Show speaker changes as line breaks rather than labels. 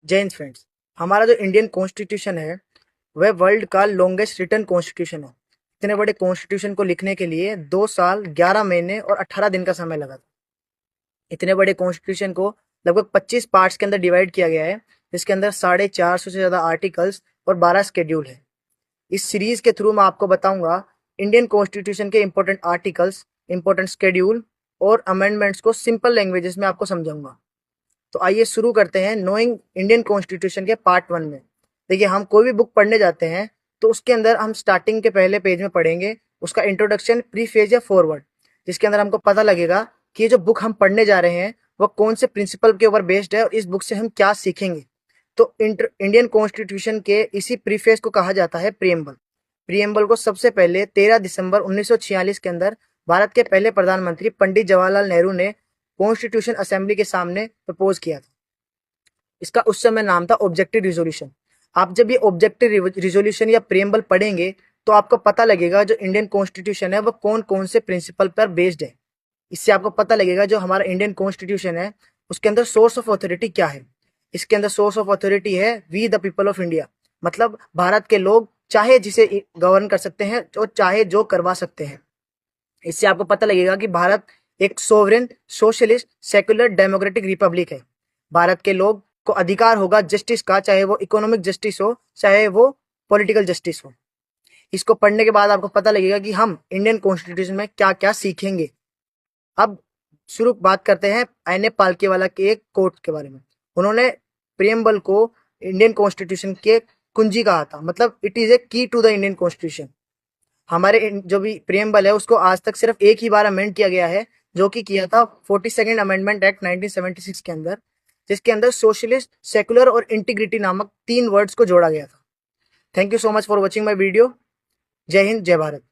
जय हिंद फ्रेंड्स। हमारा जो इंडियन कॉन्स्टिट्यूशन है वह वर्ल्ड का लॉन्गेस्ट रिटन कॉन्स्टिट्यूशन है। इतने बड़े कॉन्स्टिट्यूशन को लिखने के लिए 2 साल 11 महीने और 18 दिन का समय लगा था। इतने बड़े कॉन्स्टिट्यूशन को लगभग 25 पार्ट्स के अंदर डिवाइड किया गया है, जिसके अंदर 450 से ज्यादा आर्टिकल्स और 12 शेड्यूल है। इस सीरीज के थ्रू मैं आपको बताऊंगा इंडियन कॉन्स्टिट्यूशन के इंपॉर्टेंट आर्टिकल्स, इंपॉर्टेंट शेड्यूल और अमेंडमेंट्स को सिंपल लैंग्वेजेस में आपको समझाऊंगा। तो आइए शुरू करते हैं नोइंग इंडियन कॉन्स्टिट्यूशन के पार्ट 1 में। देखिए, हम कोई भी बुक पढ़ने जाते हैं तो उसके अंदर हम स्टार्टिंग के पहले पेज में पढ़ेंगे उसका इंट्रोडक्शन, प्रीफेज या फॉरवर्ड, जिसके अंदर हमको पता लगेगा कि ये जो बुक हम पढ़ने जा रहे हैं वो कौन से प्रिंसिपल के ऊपर बेस्ड है और इस बुक से हम क्या सीखेंगे। तो इंडियन कॉन्स्टिट्यूशन के इसी प्रीफेज को कहा जाता है प्रियम्बल। प्रियम्बल को सबसे पहले 13 दिसंबर 1946 के अंदर भारत के पहले प्रधानमंत्री पंडित जवाहरलाल नेहरू ने कॉन्स्टिट्यूशन असेंबली के सामने प्रपोज किया था। इसका उस समय नाम था ऑब्जेक्टिव रिजोल्यूशन। आप जब ये ऑब्जेक्टिव रिजोल्यूशन या प्रियम्बल पढ़ेंगे तो आपको पता लगेगा जो इंडियन कॉन्स्टिट्यूशन है वो कौन कौन से प्रिंसिपल पर बेस्ड है। इससे आपको पता लगेगा जो हमारा इंडियन कॉन्स्टिट्यूशन है उसके अंदर सोर्स ऑफ अथॉरिटी क्या है। इसके अंदर सोर्स ऑफ अथॉरिटी है we the people of India, मतलब भारत के लोग चाहे जिसे गवर्न कर सकते हैं और चाहे जो करवा सकते हैं। इससे आपको पता लगेगा कि भारत एक sovereign, socialist, secular, democratic Republic है। भारत के लोग को अधिकार होगा जस्टिस का, चाहे वो इकोनॉमिक जस्टिस हो चाहे वो पॉलिटिकल जस्टिस हो। इसको पढ़ने के बाद आपको पता लगेगा कि हम इंडियन कॉन्स्टिट्यूशन में क्या क्या सीखेंगे। अब शुरू बात करते हैं एन ए पालकीवाला के एक कोट के बारे में। उन्होंने प्रियम्बल को इंडियन कॉन्स्टिट्यूशन के कुंजी कहा था, मतलब इट इज ए की टू द इंडियन कॉन्स्टिट्यूशन। हमारे जो भी प्रियम्बल है उसको आज तक सिर्फ एक ही बार अमेंड किया गया है, जो कि किया था 42nd अमेंडमेंट एक्ट 1976 के अंदर, जिसके अंदर सोशलिस्ट, सेकुलर और इंटीग्रिटी नामक 3 वर्ड्स को जोड़ा गया था। Thank you so much for watching my video. जय हिंद, जय भारत।